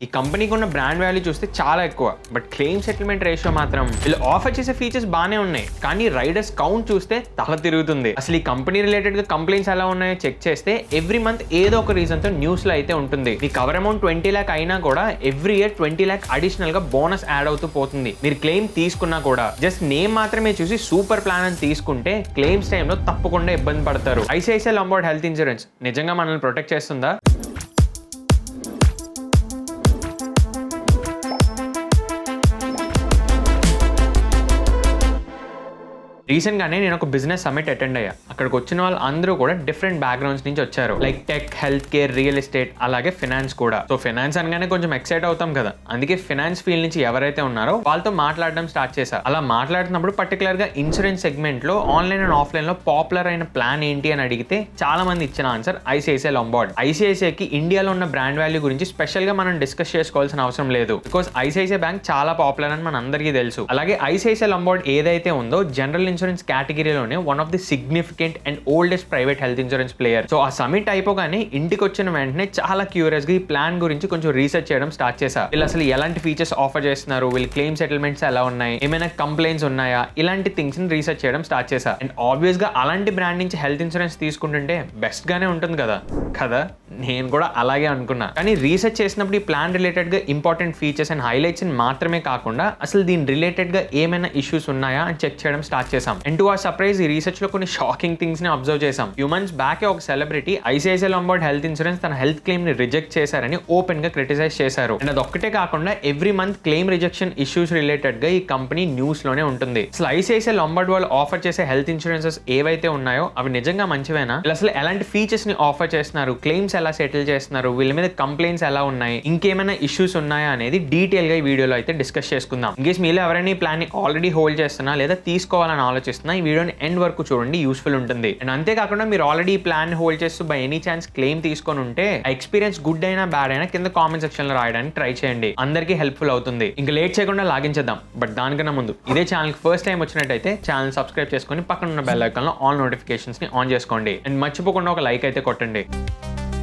ఈ కంపెనీకి ఉన్న బ్రాండ్ వాల్యూ చూస్తే చాలా ఎక్కువ, బట్ క్లెయిమ్ సెటిల్మెంట్ రేషియో మాత్రం వీళ్ళు ఆఫర్ చేసే ఫీచర్స్ బాగానే ఉన్నాయి, కానీ రైడర్స్ కౌంట్ చూస్తే తల తిరుగుతుంది. అసలు ఈ కంపెనీ రిలేటెడ్ గా కంప్లైంట్స్ ఎలా ఉన్నాయో చెక్ చేస్తే ఎవ్రీ మంత్ ఏదో ఒక రీజన్ తో న్యూస్ లో అయితే ఉంటుంది. మీ కవర్ అమౌంట్ 20 lakh అయినా కూడా ఎవ్రీ ఇయర్ 20 lakh అడిషనల్ గా బోనస్ యాడ్ అవుతూ పోతుంది. మీరు క్లెయిమ్ తీసుకున్నా కూడా జస్ట్ నేమ్ మాత్రమే చూసి సూపర్ ప్లాన్ అని తీసుకుంటే క్లెయిమ్స్ టైంలో తప్పకుండా ఇబ్బంది పడతారు. ఐసిఐసిఐ లాంబార్డ్ హెల్త్ ఇన్సూరెన్స్ నిజంగా మనల్ని ప్రొటెక్ట్ చేస్తుందా? రీసెంట్ గానే నేను ఒక బిజినెస్ సమిట్ అటెండ్ అయ్యా. అక్కడికి వచ్చిన వాళ్ళు అందరూ కూడా డిఫరెంట్ బ్యాక్గ్రౌండ్స్ నుంచి వచ్చారు. Like tech, health care, real estate, అలాగే ఫినాన్స్ కూడా. సో ఫినాన్స్ అనగానే కొంచెం ఎక్సైట్ అవుతాం కదా, అందుకే ఫినాన్స్ ఫీల్డ్ నుంచి ఎవరైతే ఉన్నారో వాళ్ళతో మాట్లాడడం స్టార్ట్ చేశారు. అలా మాట్లాడుతున్నప్పుడు పర్టికులర్ గా ఇన్సూరెన్స్ సెగ్మెంట్ లో ఆన్లైన్ అండ్ ఆఫ్లైన్ లో పాపులర్ అయిన ప్లాన్ ఏంటి అని అడిగితే చాలా మంది ఇచ్చిన ఆన్సర్ ఐసిఐసిఐ లాంబార్డ్. ఐసిఐసిఐకి ఇండియాలో ఉన్న బ్రాండ్ వాల్యూ గురించి స్పెషల్ గా మనం డిస్కస్ చేసుకోవాల్సిన అవసరం లేదు, బికాస్ ఐసిఐసిఐ బ్యాంక్ చాలా పాపులర్ అని మన అందరికీ తెలుసు. అలాగే ఐసిఐసిఐ లాంబార్డ్ ఏదైతే ఉందో జనరల్ ఇన్సూరెన్స్ కేటగిరీలోనే one of the significant and oldest private health insurance player. So ఆ సమిట్ అయిపోగానే ఇంటికి వచ్చిన వెంటనే చాలా క్యూరియస్ గా ఈ ప్లాన్ గురించి కొంచెం రీసెర్చ్ చేయడం స్టార్ట్ చేశా. వీళ్ళు అసలు ఎలాంటి ఫీచర్స్ ఆఫర్ చేస్తున్నారు, వీళ్ళు క్లెయిమ్ సెటిల్మెంట్స్ ఎలా ఉన్నాయి, ఏమైనా కంప్లైంట్స్ ఉన్నాయా, ఇలాంటి థింగ్స్ ని రీసెర్చ్ చేయడం స్టార్ట్ చేశా. అండ్ ఆబ్వియస్ గా అలాంటి బ్రాండ్ నుంచి హెల్త్ ఇన్సూరెన్స్ తీసుకుంటుంటే బెస్ట్ గానే ఉంటుంది కదా. నేను కూడా అలాగే అనుకున్నా. కానీ రీసెర్చ్ చేసినప్పుడు ఈ ప్లాన్ రిలేటెడ్ గా ఇంపార్టెంట్ ఫీచర్స్ అండ్ హైలైట్స్ మాత్రమే కాకుండా అసలు దీని రిలేటెడ్ గా ఏమైనా ఇష్యూస్ ఉన్నాయా అని చెక్ చేయడం స్టార్ట్ చేసాం. అండ్ టు ఆర్ సర్ప్రైజ్ ఈ రీసెర్చ్ లో కొన్ని షాకింగ్ థింగ్స్ ని అబ్జర్వ్ చేసాం. ఫ్యూ మంత్స్ బ్యాక్ ఒక celebrity ICICI Lombard health insurance తన హెల్త్ క్లెయిమ్ ని రిజెక్ట్ చేశారని ఓపెన్ గా క్రిటిసైజ్ చేశారు. అండ్ అది ఒక్కటే కాకుండా every month claim rejection issues related గా ఈ కంపెనీ న్యూస్ లోనే ఉంటుంది. అసలు ఐసిఐసిఐ లాంబార్డ్ వాళ్ళు ఆఫర్ చేసే హెల్త్ ఇన్సూరెన్సెస్ ఏవైతే ఉన్నాయో అవి నిజంగా మంచివేనా, అసలు ఎలాంటి ఫీచర్స్ ని ఆఫర్ చేస్తున్నారు, క్లెయిమ్స్ ఎలా సెటిల్ చేస్తున్నారు, వీళ్ళ మీద కంప్లైంట్స్ ఎలా ఉన్నాయి, ఇంకేమైనా ఇష్యూస్ ఉన్నాయా అనేది డీటెయిల్ గా ఈ వీడియోలో అయితే డిస్కస్ చేసుకుందాం. ఇన్కేస్ మీలో ఎవరైనా ఈ ప్లాన్ ని ఆల్రెడీ హోల్డ్ చేస్తున్నా లేదా తీసుకోవాలని ఆలోచిస్తున్నా ఈ వీడియోని ఎండ్ వరకు చూడండి, యూస్ఫుల్ ఉంటుంది. అండ్ అంతేకాకుండా మీరు ఆల్రెడీ ఈ ప్లాన్ హోల్డ్ చేస్తూ బై ఎనీ ఛాన్స్ క్లెయిమ్ తీసుకొని ఉంటే ఆ ఎక్స్పీరియన్స్ గుడ్ అయినా బ్యాడ్ అయినా కింద కామెంట్ సెక్షన్ లో రాయడానికి ట్రై చేయండి, అందరికీ హెల్ప్ఫుల్ అవుతుంది. ఇంకా లేట్ చేయకుండా లాగించేద్దాం. బట్ దానికన్నా ముందు ఇదే ఛానల్ ఫస్ట్ టైం వచ్చినట్టయితే ఛానల్ సబ్స్క్రైబ్ చేసుకొని పక్కన ఉన్న బెల్ ఐకాన్ లో ఆల్ నోటిఫికేషన్స్ ని ఆన్ చేసుకోండి. అండ్ మర్చిపోకుండా ఒక లైక్ అయితే కొట్టండి.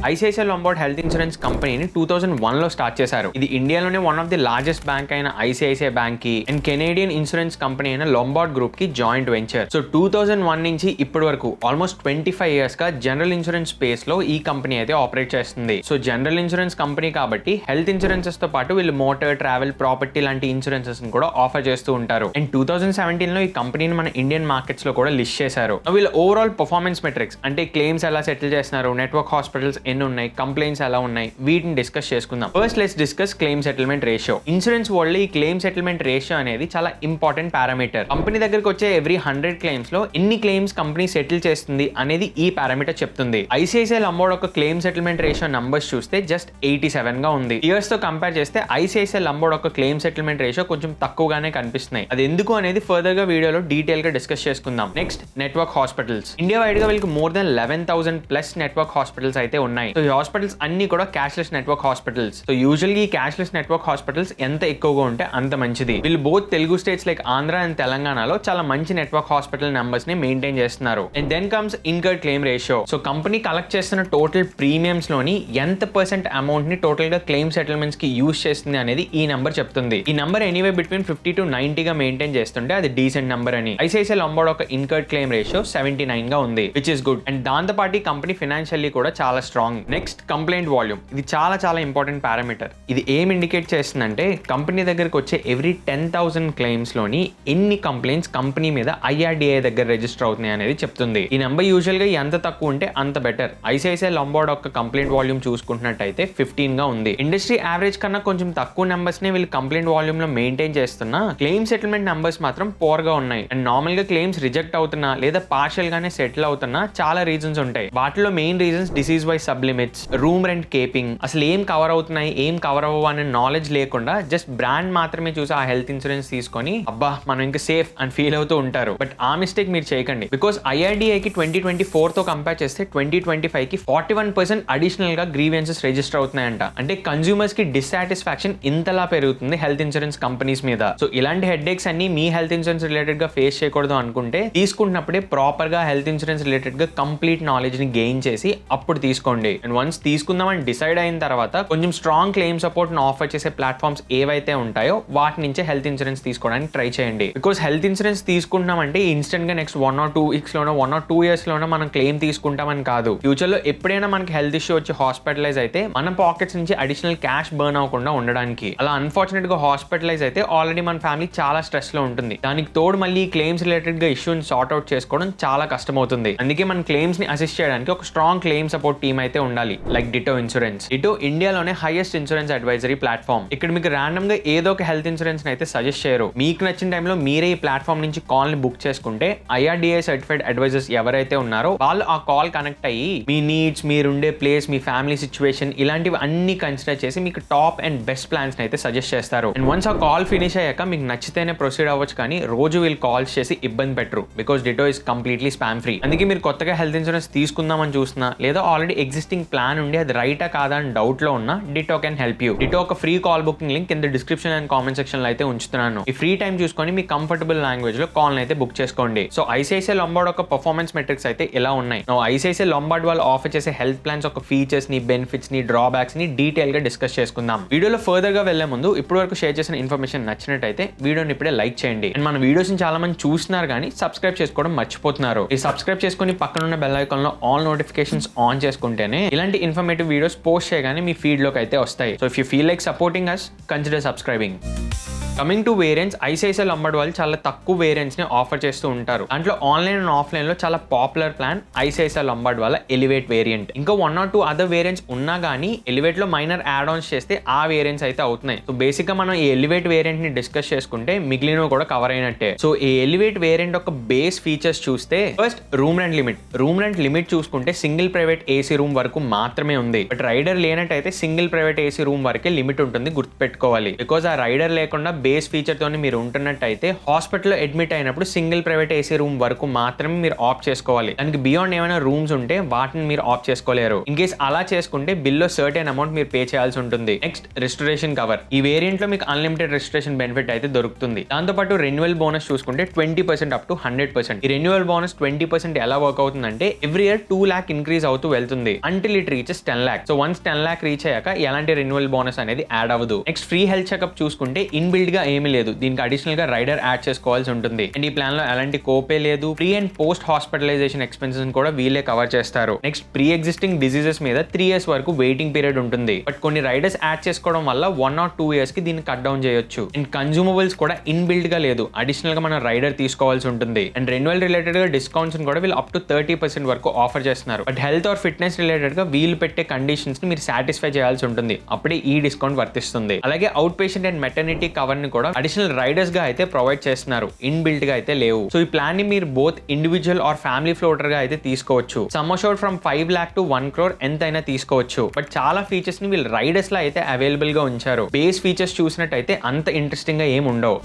ఐసిఐసిఐ లాంబార్డ్ హెల్త్ ఇన్సూరెన్స్ కంపెనీని 2001 లో స్టార్ట్ చేశారు. ఇది ఇండియాలోనే one of the largest bank అయిన ఐసిఐసిఐ బ్యాంక్ కి అండ్ కెనేడియన్ ఇన్సూరెన్స్ కంపెనీ అయిన లాంబార్డ్ గ్రూప్ కి జాయింట్ వెంచర్. సో 2001 నుంచి ఇప్పటి వరకు ఆల్మోస్ట్ 25 years గా జనరల్ ఇన్సూరెన్స్ స్పేస్ లో ఈ కంపెనీ అయితే ఆపరేట్ చేస్తుంది. సో జనరల్ ఇన్సూరెన్స్ కంపెనీ కాబట్టి హెల్త్ ఇన్సూరెన్సెస్ తో పాటు వీళ్ళు మోటార్, ట్రావెల్, ప్రాపర్టీ లాంటి ఇన్సూరెన్సెస్ కూడా ఆఫర్ చేస్తూ ఉంటారు. అండ్ 2017 లో ఈ కంపెనీని మన ఇండియన్ మార్కెట్స్ లో కూడా లిస్ట్ చేశారు. వీళ్ళు ఓవరాల్ పర్ఫార్మెన్స్ మెట్రిక్స్ అంటే క్లెయిమ్స్ ఎలా సెటిల్ చేస్తున్నారు, నెట్వర్క్ హాస్పిటల్స్ ఎన్ని ఉన్నాయి, కంప్లైంట్స్ ఎలా ఉన్నాయి, వీటిని డిస్కస్ చేసుకుందాం. First let's discuss claim settlement ratio. Insurance world ఈ క్లెయిమ్ సెటిల్మెంట్ రేషియో అనేది చాలా ఇంపార్టెంట్ పారామీటర్. కంపెనీ దగ్గరకు వచ్చే ఎవ్రీ 100 క్లెయిమ్స్ లో ఎన్ని క్లెయిమ్స్ కంపెనీ సెటిల్ చేస్తుంది అనేది ఈ పారామీటర్ చెప్తుంది. ఐసిఐసిఐ లాంబార్డ్ ఒక క్లెయిమ్ సెటిల్మెంట్ రేషియో నంబర్స్ చూస్తే జస్ట్ 87 గా ఉంది. ఇయర్స్ తో కంపేర్ చేస్తే ఐసిఐసిఐ లాంబార్డ్ ఒక క్లెయిమ్ సెటిల్మెంట్ రేషియో కొంచెం తక్కువగానే కనిపిస్తున్నాయి. అది ఎందుకు అనేది ఫర్దర్ గా వీడియోలో డీటెయిల్ గా డిస్కస్ చేసుకుందాం. Next network hospitals. India wide గా వీళ్ళకి more than 11,000 plus network hospitals అయితే ఉన్నాయి. సో హాస్పిటల్స్ అన్ని కూడా క్యాష్లెస్ నెట్వర్క్ హాస్పిటల్స్. సో యూజువల్గా ఈ క్యాష్లెస్ నెట్వర్క్ హాస్పిటల్స్ ఎంత ఎక్కువగా ఉంటే అంత మంచిది. వీళ్ళు both Telugu states like Andhra and తెలంగాణలో చాలా మంచి నెట్వర్క్ హాస్పిటల్ నెంబర్స్ ని మెయింటైన్ చేస్తున్నారు. And then comes incurred claim ratio. So company collect చేస్తున్న టోటల్ ప్రీమియమ్స్ లోని ఎంత % అమౌంట్ ని టోటల్ గా క్లెయిమ్ సెటిల్మెంట్స్ కి యూజ్ చేస్తుంది అనేది ఈ నెంబర్ చెప్తుంది. ఈ నెంబర్ ఎనీవే బిట్వీన్ 50 to 90 గా మెయింటైన్ చేస్తుంటే అది డీసెంట్ నెంబర్ అని. ఐసిఐసిఐ లాంబార్డ్ ఒక ఇన్కర్డ్ క్లెయిమ్ రేషియో 79 గా ఉంది, విచ్ ఇస్ గుడ్. అండ్ దాంతో పాటు కంపెనీ ఫైనాన్షియల్లీ కూడా చాలా స్ట్రాంగ్. Next complaint volume. ఇది చాలా ఇంపార్టెంట్ పారామీటర్. ఇది ఏం ఇండికేట్ చేస్తుందంటే కంపెనీ దగ్గరకు వచ్చే ఎవ్రీ 10,000 క్లెయిమ్స్ లోని ఎన్ని కంప్లైంట్స్ కంపెనీ మీద ఐఆర్డిఐ దగ్గర రిజిస్టర్ అవుతున్నాయి అనేది చెప్తుంది. ఈ నెంబర్ యూజువల్ గా ఎంత తక్కువ ఉంటే అంత బెటర్. ఐసిఐసిఐ లాంబార్డ్ ఒక కంప్లైంట్ వాల్యూమ్ చూసుకుంటున్నట్టయితే 15 గా ఉంది. ఇండస్ట్రీ యావరేజ్ కన్నా కొంచెం తక్కువ నెంబర్స్ ని వీళ్ళు కంప్లైంట్ వాల్యూమ్ లో మెయింటైన్ చేస్తున్నా క్లెయిమ్ సెటిల్మెంట్ నెంబర్స్ మాత్రం పోర్ గా ఉన్నాయి. అండ్ నార్మల్ గా క్లెయిమ్స్ రిజెక్ట్ అవుతున్నా లేదా పార్షియల్ గానే సెటిల్ అవుతున్నా చాలా రీజన్స్ ఉంటాయి. వాటిలో main reasons disease by sub limits, room rent capping, అసలు ఏం కవర్ అవుతున్నాయి ఏం కవర్ అవ్వవు అనే నాలెడ్జ్ లేకుండా జస్ట్ బ్రాండ్ మాత్రమే చూసి ఆ హెల్త్ ఇన్సూరెన్స్ తీసుకొని అబ్బా మనం ఇంకా సేఫ్ అని ఫీల్ అవుతూ ఉంటారు. బట్ ఆ మిస్టేక్ మీరు చేయకండి, బికాస్ ఐఆర్డిఐకి 2024 తో కంపేర్ చేస్తే 2025 కి 41% అడిషనల్ గా గ్రీవెన్సెస్ రిజిస్టర్ అవుతున్నాయంట. అంటే కన్స్యూమర్స్ కి డిస్సాటిస్ఫాక్షన్ ఇంతలా పెరుగుతుంది హెల్త్ ఇన్సూరెన్స్ కంపెనీస్ మీద. సో ఇలాంటి హెడ్ఏక్స్ అన్ని మీ హెల్త్ ఇన్సూరెన్స్ రిలేటెడ్ గా ఫేస్ చేయకూడదు అనుకుంటే తీసుకుంటున్నప్పుడే ప్రాపర్ గా హెల్త్ ఇన్సూరెన్స్ రిలేటెడ్ గా కంప్లీట్ నాలెడ్జ్ ని గెయిన్ చేసి అప్పుడు తీసుకోండి. తీసుకోండి. అండ్ వన్స్ తీసుకుందామని డిసైడ్ అయిన తర్వాత కొంచెం స్ట్రాంగ్ క్లెయిమ్ సపోర్ట్ ఆఫర్ చేసే ప్లాట్ఫామ్స్ ఏవైతే ఉంటాయో వాటి నుంచే హెల్త్ ఇన్సూరెన్స్ తీసుకోవడానికి ట్రై చేయండి. బికాస్ హెల్త్ ఇన్సూరెన్స్ తీసుకుంటున్నామంటే ఇన్స్టెంట్ గా నెక్స్ట్ 1 or 2 weeks లోనో 1 or 2 years లోనో మనం క్లెయిమ్ తీసుకుంటామని కాదు. ఫ్యూచర్ లో ఎప్పుడైనా మనకి హెల్త్ ఇష్యూ వచ్చి హాస్పిటలైజ్ అయితే మన పాకెట్స్ నుంచి అడిషనల్ క్యాష్ బర్న్ అవ్వకుండా ఉండడానికి. అలా అన్ఫార్చునేట్ గా హాస్పిటలైజ్ అయితే ఆల్రెడీ మన ఫ్యామిలీ చాలా స్ట్రెస్ లో ఉంటుంది. దానికి తోడు మళ్ళీ క్లెయిమ్స్ రిలేటెడ్ గా ఇష్యూని సార్ట్ అవుట్ చేసుకోవడం చాలా కష్టం అవుతుంది. అందుకే మన క్లెయిమ్స్ ని అసిస్ట్ చేయడానికి ఒక స్ట్రాంగ్ క్లెయిమ్ సపోర్ట్ టీమ్ అయితే ఉండాలి, లైక్ డిటో ఇన్సూరెన్స్. డిటో ఇండియాలోనే హైయెస్ట్ ఇన్సూరెన్స్ అడ్వైజరీ ప్లాట్ఫామ్. ఇక్కడ మీకు ర్యాండమ్ గా ఏదో ఒక హెల్త్ ఇన్సూరెన్స్ అయితే సజెస్ట్ చేయరు. మీకు నచ్చిన టైంలో మీరే ఈ ప్లాట్ఫామ్ నుంచి కాల్ ని బుక్ చేసుకుంటే IRDAI సర్టిఫైడ్ అడ్వైజర్స్ ఎవరైతే ఉన్నారో వాళ్ళు ఆ కాల్ కనెక్ట్ అయ్యి మీ నీడ్స్, మీరుండే ప్లేస్, మీ ఫ్యామిలీ సిచ్యువేషన్ ఇలాంటివి అన్ని కన్సిడర్ చేసి మీకు టాప్ అండ్ బెస్ట్ ప్లాన్స్ అయితే సజెస్ట్ చేస్తారు. అండ్ వన్స్ ఆ కాల్ ఫినిష్ అయ్యాక మీకు నచ్చితేనే ప్రొసీడ్ అవ్వచ్చు, కానీ రోజు వీళ్ళు కాల్స్ చేసి ఇబ్బంది పెట్టరు. Because Ditto is completely spam free. అందుకే మీరు కొత్తగా హెల్త్ ఇన్సూరెన్స్ తీసుకుందామని చూస్తున్నా లేదా ఆల్రెడీ ఎగ్జిస్టింగ్ ప్లాన్ ఉండి అది రైటా కాదా అని డౌట్ లో ఉన్నా ditto can help you. Ditto ఒక ఫ్రీ కాల్ బుకింగ్ లింక్ కింద డిస్క్రిప్షన్ అండ్ కామెంట్ సెక్షన్ లో అయితే ఉంచుతున్నాను. ఈ ఫ్రీ టైం చూసుకొని మీ కంఫర్టబుల్ లాంగ్వేజ్ లో కాల్ అయితే బుక్ చేసుకోండి. సో ICICI Lombard ఒక పర్ఫార్మెన్స్ మెట్రిక్స్ అయితే ఇలా ఉన్నాయి. ICICI Lombard వాళ్ళు ఆఫర్ చేసే హెల్త్ ప్లాన్స్ ఒక ఫీచర్స్ ని, బెనిఫిట్స్ ని, డ్రాబ్యాక్స్ ని డీటెయిల్ గా డిస్కస్ చేసుకుందాం. వీడియోలో ఫర్దర్ గా వెళ్లే ముందు ఇప్పటి వరకు షేర్ చేసిన ఇన్ఫర్మేషన్ నచ్చినట్టయితే వీడియోని ఇప్పుడే లైక్ చేయండి. అండ్ మన వీడియోస్ ని చాలా మంది చూస్తున్నారు కానీ సబ్స్క్రైబ్ చేసుకోవడం మర్చిపోతున్నారు. ఈ సబ్స్క్రైబ్ చేసుకుని పక్కనున్న బెల్ ఐకాన్ లో ఆల్ నోటిఫికేషన్స్ ఆన్ చేసుకుంటేనే ఇలాంటి ఇన్ఫర్మేటివ్ వీడియోస్ పోస్ట్ చేయగానే మీ ఫీడ్ లోకి అయితే వస్తాయి. So if you feel like supporting us, consider subscribing. Coming to variants, ICICI Lombard వాళ్ళు చాలా తక్కువ వేరియంట్స్ ని ఆఫర్ చేస్తూ ఉంటారు. దాంట్లో ఆన్లైన్ అండ్ ఆఫ్లైన్ లో చాలా పాపులర్ ప్లాన్ ICICI Lombard వాళ్ళ ఎలివేట్ వేరియంట్. ఇంకా 1 or 2 అదర్ వేరియంట్స్ ఉన్నా కానీ ఎలివేట్ లో మైనర్ యాడ్ ఆన్స్ చేస్తే ఆ వేరియంట్స్ అయితే అవుతున్నాయి. సో బేసిక్ గా మనం ఈ ఎలివేట్ వేరియంట్ ని డిస్కస్ చేసుకుంటే మిగిలినవి కూడా కవర్ అయినట్టే. సో ఈ ఎలివేట్ వేరియంట్ ఒక బేస్ ఫీచర్స్ చూస్తే first room rent limit. Room rent limit చూసుకుంటే సింగిల్ ప్రైవేట్ AC రూమ్ వరకు మాత్రమే ఉంది. బట్ రైడర్ లేనట్టయితే సింగిల్ ప్రైవేట్ AC రూమ్ వరకే లిమిట్ ఉంటుంది, గుర్తుపెట్టుకోవాలి. బికాస్ ఆ రైడర్ లేకుండా బేస్ ఫీచర్ తోని మీరు ఉంటున్నట్టయితే హాస్పిటల్లో అడ్మిట్ అయినప్పుడు సింగిల్ ప్రైవేట్ AC రూమ్ వరకు మాత్రమే మీరు ఆప్ చేసుకోవాలి. దానికి బియాండ్ ఏమైనా రూమ్స్ ఉంటే వాటిని మీరు ఆప్ చేసుకోలేరు. ఇన్ కేస్ అలా చేసుకుంటే బిల్లో సర్టెన్ అమౌంట్ మీరు పే చేయాల్సి ఉంటుంది. Next restoration cover. ఈ వేరియంట్ లో మీకు అన్లిమిటెడ్ రిస్టరేషన్ బెనిఫిట్ అయితే దొరుకుతుంది. దాంతోపాటు రెన్యువల్ బోనస్ చూసుకుంటే 20% అప్ టు 100%. ఈ రెన్యువల్ బోనస్ 20% ఎలా వర్క్ అవుతుందంటే ఎవ్రీ ఇయర్ 2 lakh ఇంక్రీజ్ అవుతూ వెళ్తుంది until it reaches 10 lakh. So once 10 lakh reach అయ్యాక ఎలాంటి రెన్యువల్ బోనస్ అనేది యాడ్ అవ్వదు. నెక్స్ట్ ఫ్రీ హెల్త్ చెకప్ చూసుకుంటే ఇన్బిల్డ్ గా ఏమీ లేదు, దీనికి అడిషనల్ గా రైడర్ యాడ్ చేసుకోవాల్సి ఉంటుంది. అండ్ ఈ ప్లాన్ లో ఎలాంటి కోపే లేదు. Pre and post hospitalisation expenses కూడా వీళ్ళే కవర్ చేస్తారు. నెక్స్ట్ ప్రీ ఎగ్జిస్టింగ్ డిసీజెస్ మీద 3 years వరకు వెయిటింగ్ పీరియడ్ ఉంటుంది. బట్ కొన్ని రైడర్స్ యాడ్ చేసుకోవడం వల్ల 1 or 2 years కి దీన్ని కట్ డౌన్ చేయొచ్చు. అండ్ కన్జ్యూమబుల్స్ కూడా ఇన్బిల్డ్ గా లేదు, అడిషనల్ గా మనం రైడర్ తీసుకోవాల్సి ఉంటుంది. అండ్ రెన్యువల్ రిలేటెడ్ గా డిస్కౌంట్స్ కూడా వీళ్ళు అప్ టు 30% వరకు ఆఫర్ చేస్తున్నారు. But health or fitness related గా వీళ్ళు పెట్టే కండిషన్స్ ని మీరు సాటిస్ఫై చేయాల్సి ఉంటుంది, అప్పుడే ఈ డిస్కౌంట్ వర్తిస్తుంది. అలాగే out patient and maternity cover ని కూడా అడిషనల్ రైడర్స్ గా అయితే ప్రొవైడ్ చేస్తున్నారు, ఇన్బిల్ట్ గా అయితే లేవు. సో ఈ ప్లాన్ ని మీరు both individual or family floater గా అయితే తీసుకోవచ్చు. Sum assured from 5 lakh to 1 crore ఎంతైనా తీసుకోవచ్చు. బట్ చాలా ఫీచర్స్ ని వీళ్ళు రైడర్స్ లా అయితే అవైలబుల్ గా ఉంచారు. బేస్ ఫీచర్స్ చూసినట్టయితే అంత ఇంట్రెస్టింగ్ గా ఏమి ఉండవు.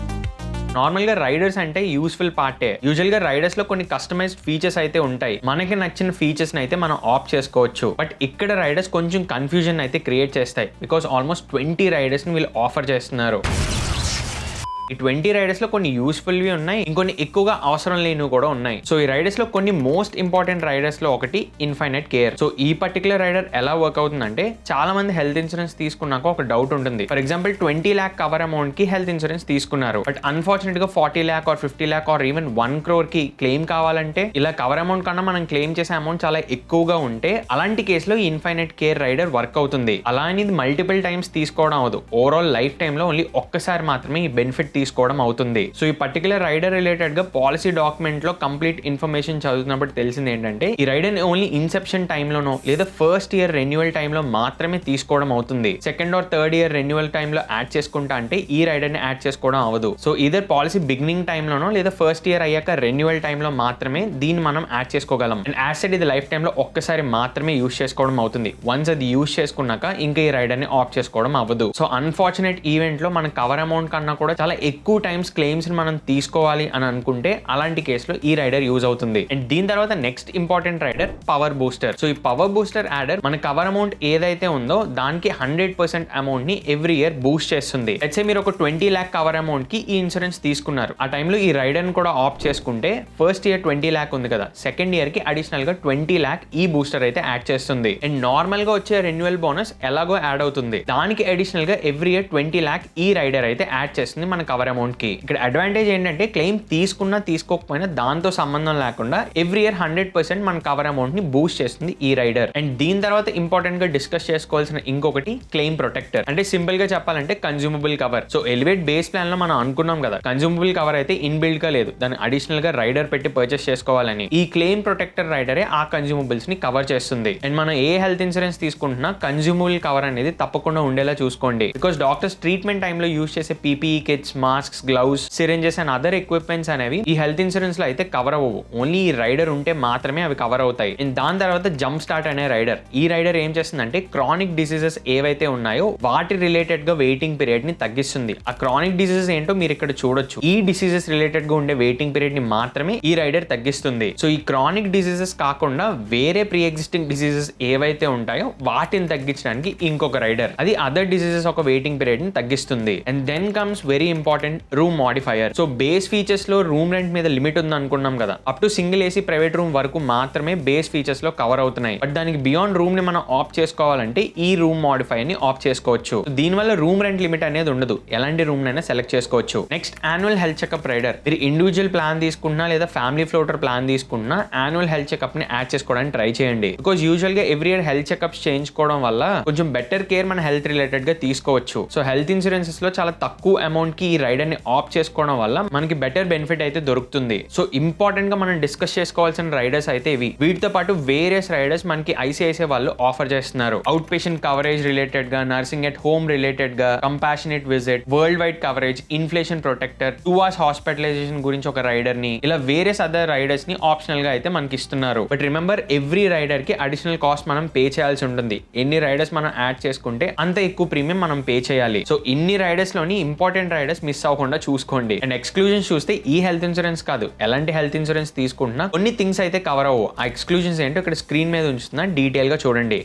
నార్మల్ గా రైడర్స్ అంటే యూస్ఫుల్ పార్టే. యూజువల్ గా రైడర్స్ లో కొన్ని కస్టమైజ్డ్ ఫీచర్స్ అయితే ఉంటాయి, మనకి నచ్చిన ఫీచర్స్ అయితే మనం ఆప్ చేసుకోవచ్చు. బట్ ఇక్కడ రైడర్స్ కొంచెం కన్ఫ్యూజన్ అయితే క్రియేట్ చేస్తాయి, బికాస్ ఆల్మోస్ట్ 20 రైడర్స్ ని వీళ్ళు ఆఫర్ చేస్తున్నారు. ఈ 20 రైడర్స్ లో కొన్ని యూస్ఫుల్వి ఉన్నాయి, ఇంకొన్ని ఎక్కువగా అవసరం లేనివి కూడా ఉన్నాయి. సో ఈ రైడర్స్ లో కొన్ని మోస్ట్ ఇంపార్టెంట్ రైడర్స్ లో ఒకటి ఇన్ఫైనైట్ కేర్. సో ఈ పర్టికులర్ రైడర్ ఎలా వర్క్ అవుతుందంటే చాలా మంది హెల్త్ ఇన్సూరెన్స్ తీసుకున్నాక ఒక డౌట్ ఉంటుంది. For example 20 lakh cover amount కి హెల్త్ ఇన్సూరెన్స్ తీసుకున్నారు. బట్ అన్ఫార్చునేట్ గా 40 lakh or 50 lakh or even 1 crore కి క్లెయిమ్ కావాలంటే ఇలా కవర్ అమౌంట్ కన్నా మనం క్లెయిమ్ చేసే అమౌంట్ చాలా ఎక్కువగా ఉంటే అలాంటి కేసులో ఈ ఇన్ఫైనైట్ కేర్ రైడర్ వర్క్ అవుతుంది. అలా అని ఇది మల్టిపుల్ టైమ్స్ తీసుకోవడం అవదు, ఓవరాల్ లైఫ్ టైమ్ లో ఓన్లీ ఒక్కసారి మాత్రమే ఈ బెనిఫిట్ తీసుకోవడం అవుతుంది. సో ఈ పర్టికులర్ రైడర్ రిలేటెడ్ గా పాలసీ డాక్యుమెంట్ లో కంప్లీట్ ఇన్ఫర్మేషన్ చదువుతున్నప్పుడు తెలిసింది ఏంటంటే ఈ రైడర్ ని ఓన్లీ ఇన్సెప్షన్ టైమ్ లోనో లేదా ఫస్ట్ ఇయర్ రెన్యువల్ టైమ్ లో మాత్రమే తీసుకోవడం అవుతుంది. Second or third year renewal time లో యాడ్ చేసుకుంటా అంటే ఈ రైడర్ ని యాడ్ చేసుకోవడం అవ్వదు. So either policy beginning time లోనో లేదా ఫస్ట్ ఇయర్ అయ్యాక రెన్యువల్ టైమ్ లో మాత్రమే దీన్ని మనం యాడ్ చేసుకోగలం. అండ్ యాడ్ ఇది లైఫ్ టైమ్ లో ఒక్కసారి మాత్రమే యూస్ చేసుకోవడం అవుతుంది. వన్స్ అది యూస్ చేసుకున్నాక ఇంకా ఈ రైడర్ ని ఆఫ్ చేసుకోవడం అవ్వదు. సో అన్ఫార్చునేట్ ఈవెంట్ లో మన కవర్ అమౌంట్ కన్నా కూడా చాలా ఎక్కువ టైమ్స్ క్లెయిమ్స్ మనం తీసుకోవాలి అని అనుకుంటే అలాంటి కేసులో ఈ రైడర్ యూజ్ అవుతుంది. అండ్ దీని తర్వాత next important rider power booster. So ఈ పవర్ బూస్టర్ యాడర్ మన కవర్ అమౌంట్ ఏదైతే ఉందో దానికి 100% అమౌంట్ ని ఎవ్రీ ఇయర్ బూస్ట్ చేస్తుంది. లెట్స్ సే మీరు ఒక 20 lakh కవర్ అమౌంట్ కి ఈ ఇన్సూరెన్స్ తీసుకున్నారు. ఆ టైంలో ఈ రైడర్ ని కూడా ఆప్ట్ చేసుకుంటే ఫస్ట్ ఇయర్ 20 lakh ఉంది కదా, సెకండ్ ఇయర్ కి అడిషనల్ గా 20 lakh ఈ బూస్టర్ అయితే యాడ్ చేస్తుంది. అండ్ నార్మల్ గా వచ్చే రెన్యువల్ బోనస్ ఎలాగో యాడ్ అవుతుంది, దానికి అడిషనల్ గా ఎవ్రీ ఇయర్ 20 lakh ఈ రైడర్ అయితే యాడ్ చేస్తుంది మన కవర్ అమౌంట్ కి. ఇక్కడ అడ్వాంటేజ్ ఏంటంటే క్లెయిమ్ తీసుకున్నా తీసుకోకపోయినా దాంతో సంబంధం లేకుండా ఎవ్రీ ఇయర్ 100% మన కవర్ అమౌంట్ ని బూస్ట్ చేస్తుంది ఈ రైడర్. అండ్ దీని తర్వాత ఇంపార్టెంట్ గా డిస్కస్ చేసుకోవాల్సిన ఇంకొకటి క్లెయిమ్ ప్రొటెక్టర్. అంటే సింపుల్ గా చెప్పాలంటే consumable cover. So elevate base plan లో మనం అనుకున్నాం కదా, కన్జ్యూమబుల్ కవర్ అయితే ఇన్బిల్డ్ గా లేదు, దాన్ని అడిషనల్ గా రైడర్ పెట్టి పర్చేస్ చేసుకోవాలని. ఈ క్లెయిమ్ ప్రొటెక్టర్ రైడరే ఆ కన్జ్యూమబుల్స్ ని కవర్ చేస్తుంది. అండ్ మనం ఏ హెల్త్ ఇన్సూరెన్స్ తీసుకుంటున్నా కన్జ్యూమబుల్ కవర్ అనేది తప్పకుండా ఉండేలా చూసుకోండి. బికాస్ డాక్టర్స్ ట్రీట్మెంట్ టైంలో యూజ్ చేసే PPE kits, masks, gloves, syringes and other equipments అనేవి ఈ హెల్త్ ఇన్సూరెన్స్ లో అయితే కవర్ అవ్వవు. ఓన్లీ ఈ రైడర్ ఉంటే మాత్రమే అవి కవర్ అవుతాయి. అండ్ దాని తర్వాత జంప్ స్టార్ట్ అనే రైడర్. ఈ రైడర్ ఏం చేస్తుందంటే క్రానిక్ డిసీజెస్ ఏవైతే ఉన్నాయో వాటి రిలేటెడ్ గా వెయిటింగ్ పీరియడ్ ని తగ్గిస్తుంది. ఆ క్రానిక్ డిసీజెస్ ఏంటో మీరు ఇక్కడ చూడొచ్చు. ఈ డిసీజెస్ రిలేటెడ్ గా ఉండే వెయిటింగ్ పీరియడ్ ని మాత్రమే ఈ రైడర్ తగ్గిస్తుంది. సో ఈ క్రానిక్ డిసీజెస్ కాకుండా వేరే ప్రీ ఎగ్జిస్టింగ్ డిసీజెస్ ఏవైతే ఉంటాయో వాటిని తగ్గించడానికి ఇంకొక రైడర్, అది అదర్ డిసీజెస్ ఒక వెయిటింగ్ పీరియడ్ ని తగ్గిస్తుంది. And then comes very important room modifier. So base features లో రూమ్ రెంట్ మీద లిమిట్ ఉంది అనుకున్నాం కదా, up to single AC private room వరకు మాత్రమే బేస్ ఫీచర్స్ లో కవర్ అవుతున్నాయి. బట్ దానికి బియాండ్ రూమ్ ని మనం ఆఫ్ చేసుకోవాలంటే ఈ రూమ్ మాడిఫైయర్ ని ఆఫ్ చేసుకోవచ్చు. దీనివల్ల రూమ్ రెంట్ లిమిట్ అనేది ఉండదు, ఎలాంటి రూమ్ నైనా సెలెక్ట్ చేసుకోవచ్చు. Next annual health checkup rider. మీరు ఇండివిజువల్ ప్లాన్ తీసుకున్నా లేదా ఫ్యామిలీ ఫ్లోటర్ ప్లాన్ తీసుకున్నా యాన్యువల్ హెల్త్ చెకప్ ని యాడ్ చేసుకోవడానికి ట్రై చేయండి. బికాస్ యూజువల్ గా ఎవ్రీ ఇయర్ హెల్త్ చెకప్స్ చేయించుకోవడం వల్ల కొంచెం బెటర్ కేర్ మన హెల్త్ రిలేటెడ్ గా తీసుకోవచ్చు. సో హెల్త్ ఇన్సూరెన్సెస్ లో చాలా తక్కువ అమౌంట్ కి ఈ రైడర్ ని ఆఫ్ చేసుకోవడం వల్ల మనకి బెటర్ బెనిఫిట్ అయితే దొరుకుతుంది. సో ఇంపార్టెంట్ గా మనం డిస్కస్ చేసుకోవాల్సిన రైడర్స్ అయితే ఇవి. వీటితో పాటు వేరియస్ రైడర్స్ మనకి ఐసిఐసిఐ వాళ్ళు ఆఫర్ చేస్తున్నారు. అవుట్ పేషెంట్ కవరేజ్ రిలేటెడ్ గా, నర్సింగ్ ఎట్ హోమ్ రిలేటెడ్ గా, compassionate visit, world wide coverage, inflation protector, 2 hours hospitalisation గురించి ఒక రైడర్ ని, ఇలా వేరియస్ అదర్ రైడర్స్ ని ఆప్షనల్ గా అయితే మనకి ఇస్తున్నారు. బట్ రిమెంబర్ ఎవ్రీ రైడర్ కి అడిషనల్ కాస్ట్ మనం పే చేయాల్సి ఉంటుంది. ఎన్ని రైడర్స్ మనం యాడ్ చేసుకుంటే అంత ఎక్కువ ప్రీమియం మనం పే చేయాలి. సో ఇన్ని రైడర్స్ లోని ఇంపార్టెంట్ రైడర్స్ మిస్ అవ్వకుండా చూసుకోండి. అండ్ ఎక్స్క్లూజన్స్ చూస్తే ఈ హెల్త్ ఇన్సూరెన్స్ కాదు, ఎలాంటి హెల్త్ ఇన్సూరెన్స్ తీసుకుంటున్నా కొన్ని థింగ్స్ అయితే కవర్ అవ్వవు. ఆ ఎక్స్క్లూజన్స్ ఏంటో ఇక్కడ స్క్రీన్ మీద ఉంచుతున్నా, డీటెయిల్ గా చూడండి.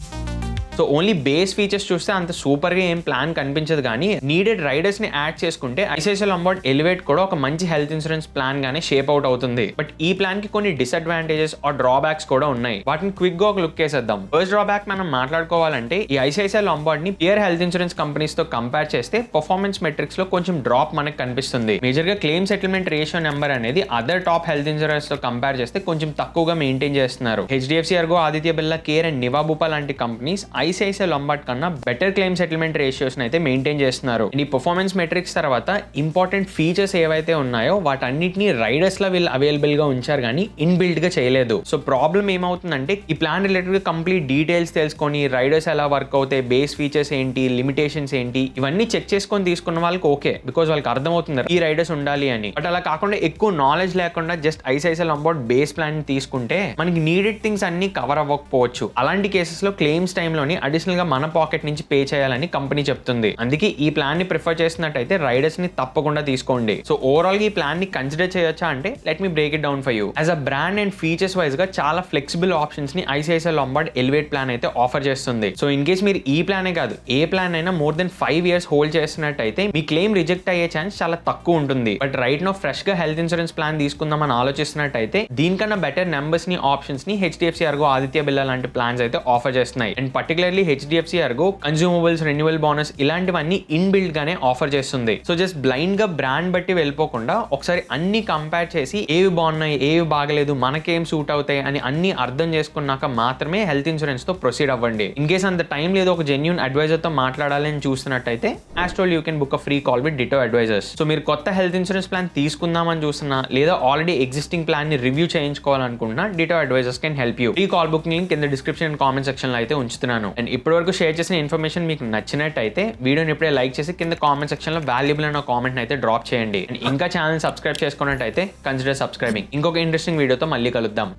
సో ఓన్లీ బేస్ ఫీచర్స్ చూస్తే అంత సూపర్ గా ఏం ప్లాన్ కనిపించదు, కానీ నీడెడ్ రైడర్స్ ని యాడ్ చేసుకుంటే ఐసిఐసిఐ లాంబార్డ్ ఎలివేట్ కూడా ఒక మంచి హెల్త్ ఇన్సూరెన్స్ ప్లాన్ గానే షేప్ అవుట్ అవుతుంది. బట్ ఈ ప్లాన్ కి కొన్ని డిసడ్వాంటేజెస్ ఆర్ డ్రాబ్యాక్స్ కూడా ఉన్నాయి. వాటిని క్విక్ గా ఒక లుక్ వేసేద్దాం. ఫస్ట్ డ్రాబ్యాక్ మనం మాట్లాడుకోవాలంటే ఈ ఐసిఐసిఐ లాంబార్డ్ ని పియర్ హెల్త్ ఇన్సూరెన్స్ కంపెనీస్ తో కంపేర్ చేస్తే పర్ఫార్మెన్స్ మెట్రిక్స్ లో కొంచెం డ్రాప్ మనకు కనిపిస్తుంది. మేజర్ గా క్లెయిమ్ సెటిల్మెంట్ రేషియో నెంబర్ అనేది అదర్ టాప్ హెల్త్ ఇన్సూరెన్స్ తో కంపేర్ చేస్తే కొంచెం తక్కువగా మెయింటైన్ చేస్తున్నారు. HDFC ergo, Aditya Birla care and Niva Bupa లాంటి కంపెనీస్ ఐసిఐసిఐ లాంబార్డ్ కన్నా బెటర్ క్లెయిమ్ సెటిల్మెంట్ రేషియోస్ అయితే మెయింటైన్ చేస్తున్నారు. ఈ పర్ఫార్మెన్స్ మెట్రిక్స్ తర్వాత ఇంపార్టెంట్ ఫీచర్స్ ఏవైతే ఉన్నాయో వాటన్నిటిని రైడర్స్ లో వీళ్ళు అవైలబుల్ గా ఉంచారు, కానీ ఇన్బిల్డ్ గా చేయలేదు. సో ప్రాబ్లం ఏమవుతుందంటే ఈ ప్లాన్ రిలేటెడ్ గా కంప్లీట్ డీటెయిల్స్ తెలుసుకొని రైడర్స్ ఎలా వర్క్ అవుతాయి, బేస్ ఫీచర్స్ ఏంటి, లిమిటేషన్స్ ఏంటి, ఇవన్నీ చెక్ చేసుకొని తీసుకున్న వాళ్ళకి ఓకే, బికాస్ వాళ్ళకి అర్థమవుతుంది ఈ రైడర్స్ ఉండాలి అని. బట్ అలా కాకుండా ఎక్కువ నాలెడ్జ్ లేకుండా just ICICI Lombard base plan తీసుకుంటే మనకి నీడెడ్ థింగ్స్ అన్ని కవర్ అవ్వకపోవచ్చు. అలాంటి కేసెస్ లో క్లెయిమ్స్ టైంలోని అడిషనల్ గా మన పాకెట్ నుంచి పే చేయాలని కంపెనీ చెప్తుంది. అందుకే ఈ ప్లాన్ ని ప్రిఫర్ చేసినట్టయితే రైడర్స్ ని తప్పకుండా తీసుకోండి. సో ఓవరాల్ గా ఈ ప్లాన్ ని కన్సిడర్ చేయొచ్చా అంటే let me break it down for you. As a brand and features wise గా చాలా ఫ్లెక్సిబుల్ ఆప్షన్స్ ని ఐసిఐసిఐ లాంబార్డ్ ఎలివేట్ ప్లాన్ అయితే ఆఫర్ చేస్తుంది. సో ఇన్ కేస్ మీరు ఈ ప్లానే కాదు ఏ ప్లాన్ అయినా మోర్ దెన్ 5 years హోల్డ్ చేస్తున్నట్టయితే మీ క్లెయిమ్ రిజెక్ట్ అయ్యే ఛాన్స్ చాలా తక్కువ ఉంటుంది. బట్ రైట్ నో ఫ్రెష్ గా హెల్త్ ఇన్సూరెన్స్ ప్లాన్ తీసుకుందామని ఆలోచిస్తున్నట్టయితే దీనికన్నా బెటర్ నెంబర్స్ ని, ఆప్షన్స్ ని హెచ్డిఎఫ్సి ఎర్గో, ఆదిత్య బిర్లా లాంటి ప్లాన్స్ అయితే ఆఫర్ చేస్తున్నాయి. And particularly HDFC Ergo consumables, renewal bonus ఇలాంటివన్నీ ఇన్బిల్డ్ గానే ఆఫర్ చేస్తుంది. సో జస్ట్ బ్లైండ్ గా బ్రాండ్ బట్టి వెళ్ళిపోకుండా ఒకసారి అన్ని కంపేర్ చేసి ఏవి బాగున్నాయి, ఏవి బాగలేదు, మనకేం సూట్ అవుతాయి అని అన్ని అర్థం చేసుకున్నాక మాత్రమే హెల్త్ ఇన్సూరెన్స్ తో ప్రొసీడ్ అవ్వండి. ఇన్ కేస్ అంత టైం లేదు, ఒక జెన్యూన్ అడ్వైజర్ తో మాట్లాడాలని చూస్తున్నట్టయితే యాస్ట్రోల్ you can book a free call with Ditto advisers. So మీరు కొత్త హెల్త్ ఇన్సూరెన్స్ ప్లాన్ తీసుకుందామని చూస్తున్నా లేదా ఆల్రెడీ ఎగ్జిస్టింగ్ ప్లాన్ ని రివ్యూ చేయించుకోవాలనుకుంటున్నా Ditto advisers can help you. Free call booking link కింద డిస్క్రిప్షన్ అండ్ కామెంట్ సెక్షన్ లో అయితే ఉంచుతున్నాను. అండ్ ఇప్పటివరకు షేర్ చేసిన ఇన్ఫర్మేషన్ మీకు నచ్చినట్టయితే వీడియోని ఇప్పుడే లైక్ చేసి కింద కామెంట్ సెక్షన్ లో వాల్యుబుల్ అన్న కామెంట్ అయితే డ్రాప్ చేయండి. అండ్ ఇంకా ఛానల్ సబ్స్క్రైబ్ చేసుకున్నట్టయితే కన్సిడర్ సబ్స్క్రైబింగ్. ఇంకొక ఇంట్రెస్టింగ్ వీడియోతో మళ్ళీ కలుద్దాం.